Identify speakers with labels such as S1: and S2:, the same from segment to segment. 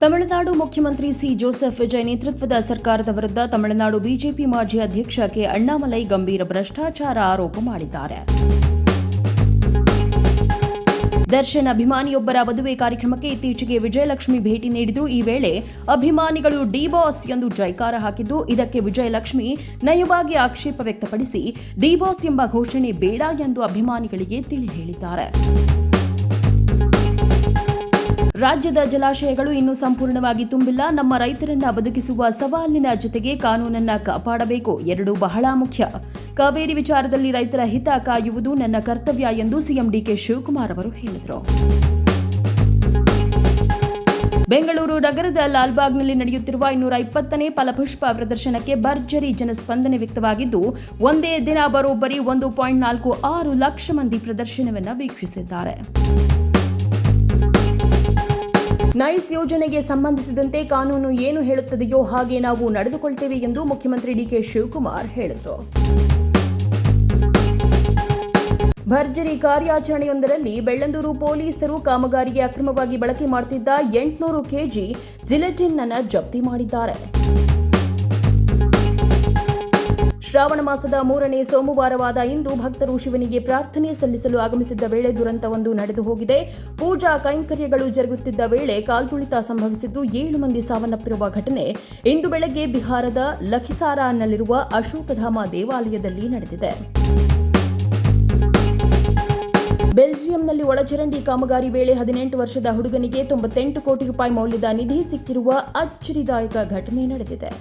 S1: ತಮಿಳುನಾಡು ಮುಖ್ಯಮಂತ್ರಿ C Joseph Vijay ನೇತೃತ್ವದ ಸರ್ಕಾರದ ವಿರುದ್ಧ ತಮಿಳುನಾಡು ಬಿಜೆಪಿ ಮಾಜಿ ಅಧ್ಯಕ್ಷ ಕೆ ಅಣ್ಣಾಮಲೈ ಗಂಭೀರ ಭ್ರಷ್ಟಾಚಾರ ಆರೋಪ ಮಾಡಿದ್ದಾರೆ. ದರ್ಶನ್ ಅಭಿಮಾನಿಯೊಬ್ಬರ ಮದುವೆ ಕಾರ್ಯಕ್ರಮಕ್ಕೆ ಇತ್ತೀಚೆಗೆ ವಿಜಯಲಕ್ಷ್ಮಿ ಭೇಟಿ ನೀಡಿದ್ರು. ಈ ವೇಳೆ ಅಭಿಮಾನಿಗಳು ಡಿ ಬಾಸ್ ಎಂದು ಜೈಕಾರ ಹಾಕಿದ್ದು, ಇದಕ್ಕೆ ವಿಜಯಲಕ್ಷ್ಮಿ ನಯವಾಗಿ ಆಕ್ಷೇಪ ವ್ಯಕ್ತಪಡಿಸಿ ಡಿ ಬಾಸ್ ಎಂಬ ಘೋಷಣೆ ಬೇಡ ಎಂದು ಅಭಿಮಾನಿಗಳಿಗೆ ತಿಳಿ ಹೇಳಿದ್ದಾರೆ. ರಾಜ್ಯದ ಜಲಾಶಯಗಳು ಇನ್ನೂ ಸಂಪೂರ್ಣವಾಗಿ ತುಂಬಿಲ್ಲ. ನಮ್ಮ ರೈತರನ್ನ ಬದುಕಿಸುವ ಸವಾಲಿನ ಜೊತೆಗೆ ಕಾನೂನನ್ನ ಕಾಪಾಡಬೇಕು. ಎರಡೂ ಬಹಳ ಮುಖ್ಯ. ಕಾವೇರಿ ವಿಚಾರದಲ್ಲಿ ರೈತರ ಹಿತ ಕಾಯುವುದು ನನ್ನ ಕರ್ತವ್ಯ ಎಂದು ಸಿಎಂ ಡಿಕೆ ಶಿವಕುಮಾರ್ ಅವರು ಹೇಳಿದರು. ಬೆಂಗಳೂರು ನಗರದ ಲಾಲ್ಬಾಗ್ನಲ್ಲಿ ನಡೆಯುತ್ತಿರುವ 220ನೇ ಫಲಪುಷ್ಪ ಪ್ರದರ್ಶನಕ್ಕೆ ಭರ್ಜರಿ ಜನಸ್ಪಂದನೆ ವ್ಯಕ್ತವಾಗಿದ್ದು, ಒಂದೇ ದಿನ ಬರೋಬ್ಬರಿ 1.46 ಲಕ್ಷ ಮಂದಿ ಪ್ರದರ್ಶನವನ್ನು ವೀಕ್ಷಿಸಿದ್ದಾರೆ. ನೈಸ್ ಯೋಜನೆಗೆ ಸಂಬಂಧಿಸಿದಂತೆ ಕಾನೂನು ಏನು ಹೇಳುತ್ತದೆಯೋ ಹಾಗೆ ನಾವು ನಡೆದುಕೊಳ್ತೇವೆ ಎಂದು ಮುಖ್ಯಮಂತ್ರಿ ಡಿಕೆ ಶಿವಕುಮಾರ್ ಹೇಳಿದರು. ಭರ್ಜರಿ ಕಾರ್ಯಾಚರಣೆಯೊಂದರಲ್ಲಿ ಬೆಳ್ಳಂದೂರು ಪೊಲೀಸರು ಕಾಮಗಾರಿಗೆ ಅಕ್ರಮವಾಗಿ ಬಳಕೆ ಮಾಡುತ್ತಿದ್ದ 800 ಕೆಜಿ ಜಿಲೆಟಿನ್ ಅನ್ನು ಜಪ್ತಿ ಮಾಡಿದ್ದಾರೆ. ಶ್ರಾವಣ ಮಾಸದ 3ನೇ ಸೋಮವಾರವಾದ ಇಂದು ಭಕ್ತರು ಶಿವನಿಗೆ ಪ್ರಾರ್ಥನೆ ಸಲ್ಲಿಸಲು ಆಗಮಿಸಿದ್ದ ವೇಳೆ ದುರಂತವೊಂದು ನಡೆದು ಹೋಗಿದೆ. ಪೂಜಾ ಕೈಂಕರ್ಯಗಳು ಜರುಗುತ್ತಿದ್ದ ವೇಳೆ ಕಾಲ್ತುಳಿತ ಸಂಭವಿಸಿದ್ದು 7 ಮಂದಿ ಸಾವನ್ನಪ್ಪಿರುವ ಘಟನೆ ಇಂದು ಬೆಳಗ್ಗೆ ಬಿಹಾರದ ಲಖಿಸಾರಾನ್ನಲ್ಲಿರುವ ಅಶೋಕಧಾಮ ದೇವಾಲಯದಲ್ಲಿ ನಡೆದಿದೆ. ಬೆಲ್ಜಿಯಂನಲ್ಲಿ ಒಳಚರಂಡಿ ಕಾಮಗಾರಿ ವೇಳೆ 18 ವರ್ಷದ ಹುಡುಗನಿಗೆ 98 ಕೋಟಿ ರೂಪಾಯಿ ಮೌಲ್ಯದ ನಿಧಿ ಸಿಕ್ಕಿರುವ ಅಚ್ಚರಿದಾಯಕ ಘಟನೆ ನಡೆದಿದೆ.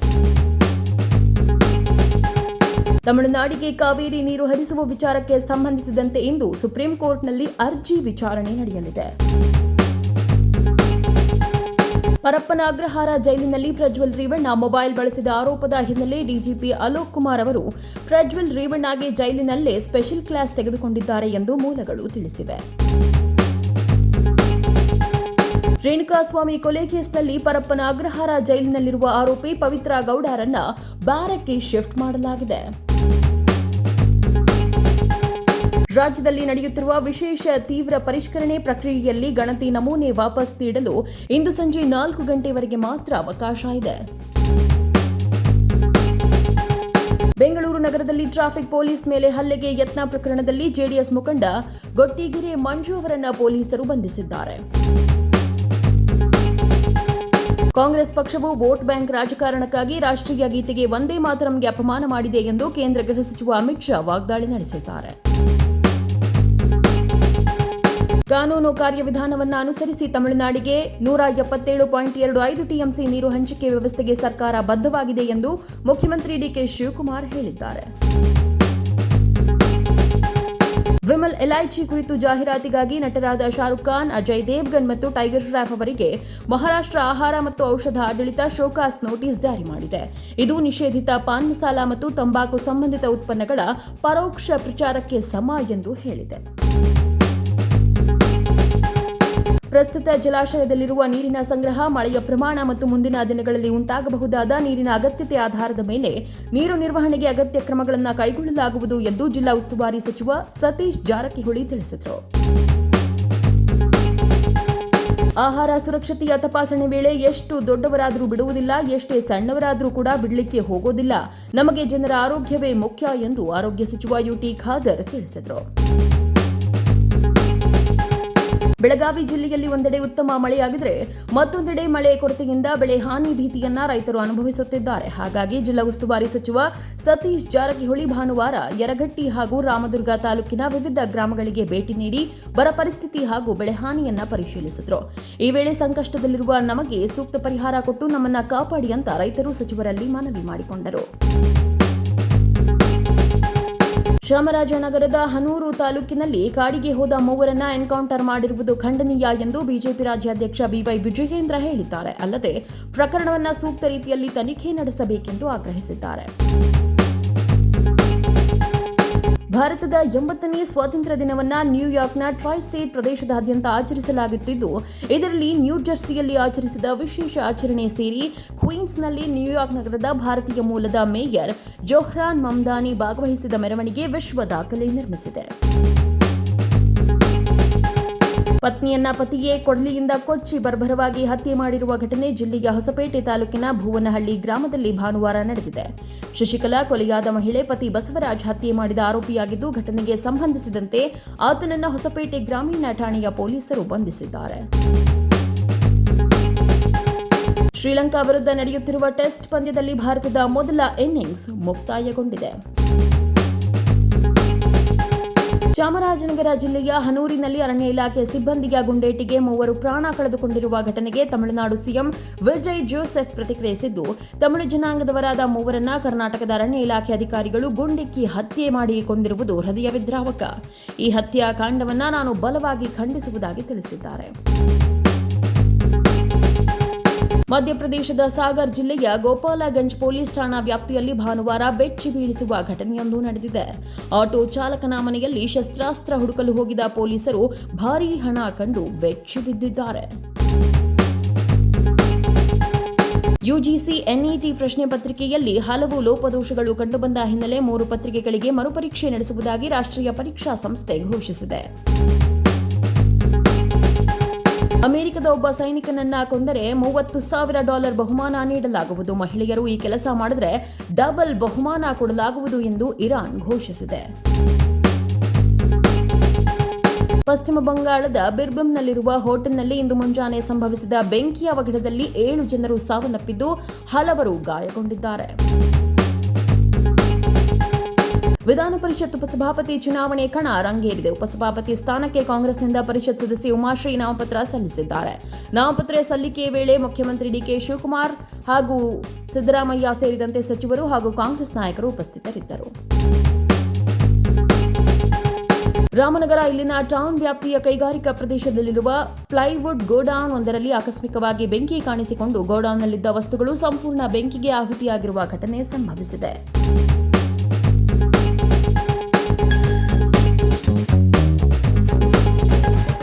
S1: ತಮಿಳುನಾಡಿಗೆ ಕಾವೇರಿ ನೀರು ಹರಿಸುವ ವಿಚಾರಕ್ಕೆ ಸಂಬಂಧಿಸಿದಂತೆ ಇಂದು ಸುಪ್ರೀಂ ಕೋರ್ಟ್ನಲ್ಲಿ ಅರ್ಜಿ ವಿಚಾರಣೆ ನಡೆಯಲಿದೆ. ಪರಪ್ಪನ ಅಗ್ರಹಾರ ಜೈಲಿನಲ್ಲಿ ಪ್ರಜ್ವಲ್ ರೇವಣ್ಣ ಮೊಬೈಲ್ ಬಳಸಿದ ಆರೋಪದ ಹಿನ್ನೆಲೆ ಡಿಜಿಪಿ ಅಲೋಕ್ ಕುಮಾರ್ ಅವರು ಪ್ರಜ್ವಲ್ ರೇವಣ್ಣಗೆ ಜೈಲಿನಲ್ಲೇ ಸ್ಪೆಷಲ್ ಕ್ಲಾಸ್ ತೆಗೆದುಕೊಂಡಿದ್ದಾರೆ ಎಂದು ಮೂಲಗಳು ತಿಳಿಸಿವೆ. ರೇಣುಕಾಸ್ವಾಮಿ ಕೊಲೆ ಕೇಸ್ನಲ್ಲಿ ಪರಪ್ಪನ ಅಗ್ರಹಾರ ಜೈಲಿನಲ್ಲಿರುವ ಆರೋಪಿ ಪವಿತ್ರ ಗೌಡರನ್ನ ಬ್ಯಾರಕ್ಗೆ ಶಿಫ್ಟ್ ಮಾಡಲಾಗಿದೆ. ರಾಜ್ಯದಲ್ಲಿ ನಡೆಯುತ್ತಿರುವ ವಿಶೇಷ ತೀವ್ರ ಪರಿಷ್ಕರಣೆ ಪ್ರಕ್ರಿಯೆಯಲ್ಲಿ ಗಣತಿ ನಮೂನೆ ವಾಪಸ್ ನೀಡಲು ಇಂದು ಸಂಜೆ 4 ಗಂಟೆವರೆಗೆ ಮಾತ್ರ ಅವಕಾಶ ಇದೆ. ಬೆಂಗಳೂರು ನಗರದಲ್ಲಿ ಟ್ರಾಫಿಕ್ ಪೊಲೀಸ್ ಮೇಲೆ ಹಲ್ಲೆಗೆ ಯತ್ನ ಪ್ರಕರಣದಲ್ಲಿ ಜೆಡಿಎಸ್ ಮುಖಂಡ ಗೊಟ್ಟಿಗೆರೆ ಮಂಜು ಅವರನ್ನ ಪೊಲೀಸರು ಬಂಧಿಸಿದ್ದಾರೆ. ಕಾಂಗ್ರೆಸ್ ಪಕ್ಷವು ವೋಟ್ ಬ್ಯಾಂಕ್ ರಾಜಕಾರಣಕ್ಕಾಗಿ ರಾಷ್ಟ್ರೀಯ ಗೀತೆಗೆ ವಂದೇ ಮಾತರಂಗೆ ಅಪಮಾನ ಮಾಡಿದೆ ಎಂದು ಕೇಂದ್ರ ಗೃಹ ಸಚಿವ ಅಮಿತ್ ಶಾ ವಾಗ್ದಾಳಿ ನಡೆಸಿದ್ದಾರೆ. ಕಾನೂನು ಕಾರ್ಯವಿಧಾನವನ್ನು ಅನುಸರಿಸಿ ತಮಿಳುನಾಡಿಗೆ 177.25 ಟಿಎಂಸಿ ನೀರು ಹಂಚಿಕೆ ವ್ಯವಸ್ಥೆಗೆ ಸರ್ಕಾರ ಬದ್ಧವಾಗಿದೆ ಎಂದು ಮುಖ್ಯಮಂತ್ರಿ ಡಿಕೆ ಶಿವಕುಮಾರ್ ಹೇಳಿದ್ದಾರೆ. ವಿಮಲ್ ಎಲ್ಐಚಿ ಕುರಿತು ಜಾಹೀರಾತಿಗಾಗಿ ನಟರಾದ ಶಾರುಖ್ ಖಾನ್, ಅಜಯ್ ದೇವ್ಗನ್ ಮತ್ತು ಟೈಗರ್ ಶ್ರಾಫ್ ಅವರಿಗೆ ಮಹಾರಾಷ್ಟ್ರ ಆಹಾರ ಮತ್ತು ಔಷಧ ಆಡಳಿತ ಶೋಕಾಸ್ ನೋಟಿಸ್ ಜಾರಿ ಮಾಡಿದೆ. ಇದು ನಿಷೇಧಿತ ಪಾನ್ ಮಸಾಲ ಮತ್ತು ತಂಬಾಕು ಸಂಬಂಧಿತ ಉತ್ಪನ್ನಗಳ ಪರೋಕ್ಷ ಪ್ರಚಾರಕ್ಕೆ ಸಮ ಎಂದು ಹೇಳಿದೆ. ಪ್ರಸ್ತುತ ಜಲಾಶಯದಲ್ಲಿರುವ ನೀರಿನ ಸಂಗ್ರಹ, ಮಳೆಯ ಪ್ರಮಾಣ ಮತ್ತು ಮುಂದಿನ ದಿನಗಳಲ್ಲಿ ಉಂಟಾಗಬಹುದಾದ ನೀರಿನ ಅಗತ್ಯತೆ ಆಧಾರದ ಮೇಲೆ ನೀರು ನಿರ್ವಹಣೆಗೆ ಅಗತ್ಯ ಕ್ರಮಗಳನ್ನು ಕೈಗೊಳ್ಳಲಾಗುವುದು ಎಂದು ಜಿಲ್ಲಾ ಉಸ್ತುವಾರಿ ಸಚಿವ ಸತೀಶ್ ಜಾರಕಿಹೊಳಿ ತಿಳಿಸಿದರು. ಆಹಾರ ಸುರಕ್ಷತೆಯ ತಪಾಸಣೆ ವೇಳೆ ಎಷ್ಟು ದೊಡ್ಡವರಾದರೂ ಬಿಡುವುದಿಲ್ಲ, ಎಷ್ಟೇ ಸಣ್ಣವರಾದರೂ ಕೂಡ ಬಿಡಲಿಕ್ಕೆ ಹೋಗೋದಿಲ್ಲ. ನಮಗೆ ಜನರ ಆರೋಗ್ಯವೇ ಮುಖ್ಯ ಎಂದು ಆರೋಗ್ಯ ಸಚಿವ ಯುಟಿ ಖಾದರ್ ತಿಳಿಸಿದರು. ಬೆಳಗಾವಿ ಜಿಲ್ಲೆಯಲ್ಲಿ ಒಂದೆಡೆ ಉತ್ತಮ ಮಳೆಯಾಗಿದ್ರೆ ಮತ್ತೊಂದೆಡೆ ಮಳೆ ಕೊರತೆಯಿಂದ ಬೆಳೆ ಹಾನಿ ಭೀತಿಯನ್ನ ರೈತರು ಅನುಭವಿಸುತ್ತಿದ್ದಾರೆ. ಹಾಗಾಗಿ ಜಿಲ್ಲಾ ಉಸ್ತುವಾರಿ ಸಚಿವ ಸತೀಶ್ ಜಾರಕಿಹೊಳಿ ಭಾನುವಾರ ಯರಗಟ್ಟಿ ಹಾಗೂ ರಾಮದುರ್ಗ ತಾಲೂಕಿನ ವಿವಿಧ ಗ್ರಾಮಗಳಿಗೆ ಭೇಟಿ ನೀಡಿ ಬರ ಪರಿಸ್ಥಿತಿ ಹಾಗೂ ಬೆಳೆ ಹಾನಿಯನ್ನ ಪರಿಶೀಲಿಸಿದರು. ಈ ವೇಳೆ ಸಂಕಷ್ಟದಲ್ಲಿರುವ ನಮಗೆ ಸೂಕ್ತ ಪರಿಹಾರ ಕೊಟ್ಟು ನಮ್ಮನ್ನ ಕಾಪಾಡಿ ಅಂತ ರೈತರು ಸಚಿವರಲ್ಲಿ ಮನವಿ ಮಾಡಿಕೊಂಡರು. ಚಾಮರಾಜನಗರದ ಹನೂರು ತಾಲೂಕಿನಲ್ಲಿ ಕಾಡಿಗೆ ಹೋದ ಮೂವರನ್ನ ಎನ್ಕೌಂಟರ್ ಮಾಡಿರುವುದು ಖಂಡನೀಯ ಎಂದು ಬಿಜೆಪಿ ರಾಜ್ಯಾಧ್ಯಕ್ಷ ಬಿವೈ ವಿಜಯೇಂದ್ರ ಹೇಳಿದ್ದಾರೆ. ಅಲ್ಲದೆ ಪ್ರಕರಣವನ್ನು ಸೂಕ್ತ ರೀತಿಯಲ್ಲಿ ತನಿಖೆ ನಡೆಸಬೇಕೆಂದು ಆಗ್ರಹಿಸಿದ್ದಾರೆ. ಭಾರತದ 80ನೇ ಸ್ವಾತಂತ್ರ್ಯ ದಿನವನ್ನು ನ್ಯೂಯಾರ್ಕ್ನ ಟ್ರೈ ಸ್ಟೇಟ್ ಪ್ರದೇಶದಾದ್ಯಂತ ಆಚರಿಸಲಾಗುತ್ತಿದ್ದು, ಇದರಲ್ಲಿ ನ್ಯೂಜೆರ್ಸಿಯಲ್ಲಿ ಆಚರಿಸಿದ ವಿಶೇಷ ಆಚರಣೆ ಸೇರಿ ಕ್ವೀನ್ಸ್ನಲ್ಲಿ ನ್ಯೂಯಾರ್ಕ್ ನಗರದ ಭಾರತೀಯ ಮೂಲದ ಮೇಯರ್ ಜೊಹ್ರಾನ್ ಮಮ್ದಾನಿ ಭಾಗವಹಿಸಿದ ಮೆರವಣಿಗೆ ವಿಶ್ವ ದಾಖಲೆ ನಿರ್ಮಿಸಿದೆ. ಪತ್ನಿಯನ್ನ ಪತಿಯೇ ಕೊಡ್ಲಿಯಿಂದ ಕೊಚ್ಚಿ ಬರ್ಬರವಾಗಿ ಹತ್ಯೆ ಮಾಡಿರುವ ಘಟನೆ ಜಿಲ್ಲೆಯ ಹೊಸಪೇಟೆ ತಾಲೂಕಿನ ಭೂವನಹಳ್ಳಿ ಗ್ರಾಮದಲ್ಲಿ ಭಾನುವಾರ ನಡೆದಿದೆ. ಶಶಿಕಲಾ ಕೊಲೆಯಾದ ಮಹಿಳೆ ಪತಿ ಬಸವರಾಜ್ ಹತ್ಯೆ ಮಾಡಿದ ಆರೋಪಿಯಾಗಿದ್ದು, ಘಟನೆಗೆ ಸಂಬಂಧಿಸಿದಂತೆ ಆತನನ್ನ ಹೊಸಪೇಟೆ ಗ್ರಾಮೀಣ ಠಾಣೆಯ ಪೊಲೀಸರು ಬಂಧಿಸಿದ್ದಾರೆ. ಶ್ರೀಲಂಕಾ ವಿರುದ್ಧ ನಡೆಯುತ್ತಿರುವ ಟೆಸ್ಟ್ ಪಂದ್ಯದಲ್ಲಿ ಭಾರತದ ಮೊದಲ ಇನ್ನಿಂಗ್ಸ್ ಮುಕ್ತಾಯಗೊಂಡಿದೆ. ಚಾಮರಾಜನಗರ ಜಿಲ್ಲೆಯ ಹನೂರಿನಲ್ಲಿ ಅರಣ್ಯ ಇಲಾಖೆ ಸಿಬ್ಬಂದಿಯ ಗುಂಡೇಟಿಗೆ 3 ಪ್ರಾಣ ಕಳೆದುಕೊಂಡಿರುವ ಘಟನೆಗೆ ತಮಿಳುನಾಡು ಸಿಎಂ ವಿಜಯ್ ಜೋಸೆಫ್ ಪ್ರತಿಕ್ರಿಯಿಸಿದ್ದು, ತಮಿಳು ಜನಾಂಗದವರಾದ 3ರನ್ನ ಕರ್ನಾಟಕದ ಅರಣ್ಯ ಇಲಾಖೆ ಅಧಿಕಾರಿಗಳು ಗುಂಡಿಕ್ಕಿ ಹತ್ಯೆ ಮಾಡಿ ಕೊಂದಿರುವುದು ಹೃದಯ ವಿದ್ರಾವಕ. ಈ ಹತ್ಯಾಕಾಂಡವನ್ನು ನಾನು ಬಲವಾಗಿ ಖಂಡಿಸುವುದಾಗಿ ತಿಳಿಸಿದ್ದಾರೆ. ಮಧ್ಯಪ್ರದೇಶದ ಸಾಗರ್ ಜಿಲ್ಲೆಯ ಗೋಪಾಲಗಂಜ್ ಪೊಲೀಸ್ ಠಾಣಾ ವ್ಯಾಪ್ತಿಯಲ್ಲಿ ಭಾನುವಾರ ಬೆಚ್ಚಿ ಬೀಳಿಸುವ ಘಟನೆಯೊಂದು ನಡೆದಿದೆ. ಆಟೋ ಚಾಲಕನ ಮನೆಯಲ್ಲಿ ಶಸ್ತ್ರಾಸ್ತ್ರ ಹುಡುಕಲು ಹೋಗಿದ ಪೊಲೀಸರು ಭಾರೀ ಹಣ ಕಂಡು ಬೆಚ್ಚಿ ಬಿದ್ದಿದ್ದಾರೆ. ಯುಜಿಸಿ ಎನ್ಇಟಿ ಪ್ರಶ್ನೆ ಪತ್ರಿಕೆಯಲ್ಲಿ ಹಲವು ಲೋಪದೋಷಗಳು ಕಂಡುಬಂದ ಹಿನ್ನೆಲೆ 3 ಪತ್ರಿಕೆಗಳಿಗೆ ಮರುಪರೀಕ್ಷೆ ನಡೆಸುವುದಾಗಿ ರಾಷ್ಟ್ರೀಯ ಪರೀಕ್ಷಾ ಸಂಸ್ಥೆ ಘೋಷಿಸಿದೆ. ಅಮೆರಿಕದ ಒಬ್ಬ ಸೈನಿಕನನ್ನ ಕೊಂದರೆ $30,000 ಬಹುಮಾನ ನೀಡಲಾಗುವುದು. ಮಹಿಳೆಯರು ಈ ಕೆಲಸ ಮಾಡಿದರೆ ಡಬಲ್ ಬಹುಮಾನ ಕೊಡಲಾಗುವುದು ಎಂದು ಇರಾನ್ ಘೋಷಿಸಿದೆ. ಪಶ್ಚಿಮ ಬಂಗಾಳದ ಬಿರ್ಭೂಮ್ನಲ್ಲಿರುವ ಹೋಟೆಲ್ನಲ್ಲಿ ಇಂದು ಮುಂಜಾನೆ ಸಂಭವಿಸಿದ ಬೆಂಕಿ ಅವಘಡದಲ್ಲಿ 7 ಜನರು ಸಾವನ್ನಪ್ಪಿದ್ದು, ಹಲವರು ಗಾಯಗೊಂಡಿದ್ದಾರೆ. ವಿಧಾನ ಪರಿಷತ್ ಉಪಸಭಾಪತಿ ಚುನಾವಣೆ ಕಣ ರಂಗೇರಿದೆ. ಉಪಸಭಾಪತಿ ಸ್ಥಾನಕ್ಕೆ ಕಾಂಗ್ರೆಸ್ನಿಂದ ಪರಿಷತ್ ಸದಸ್ಯೆ ಉಮಾಶ್ರೀ ನಾಮಪತ್ರ ಸಲ್ಲಿಸಿದ್ದಾರೆ. ನಾಮಪತ್ರ ಸಲ್ಲಿಕೆ ವೇಳೆ ಮುಖ್ಯಮಂತ್ರಿ ಡಿಕೆ ಶಿವಕುಮಾರ್ ಹಾಗೂ ಸಿದ್ದರಾಮಯ್ಯ ಸೇರಿದಂತೆ ಸಚಿವರು ಹಾಗೂ ಕಾಂಗ್ರೆಸ್ ನಾಯಕರು ಉಪಸ್ಥಿತರಿದ್ದರು. ರಾಮನಗರ ಇಲ್ಲಿನ ಟೌನ್ ವ್ಯಾಪ್ತಿಯ ಕೈಗಾರಿಕಾ ಪ್ರದೇಶದಲ್ಲಿರುವ ಪ್ಲೈವುಡ್ ಗೋಡೌನ್ ಒಂದರಲ್ಲಿ ಆಕಸ್ಮಿಕವಾಗಿ ಬೆಂಕಿ ಕಾಣಿಸಿಕೊಂಡು ಗೋಡೌನ್ನಲ್ಲಿದ್ದ ವಸ್ತುಗಳು ಸಂಪೂರ್ಣ ಬೆಂಕಿಗೆ ಆಹುತಿಯಾಗಿರುವ ಘಟನೆ ಸಂಭವಿಸಿದೆ.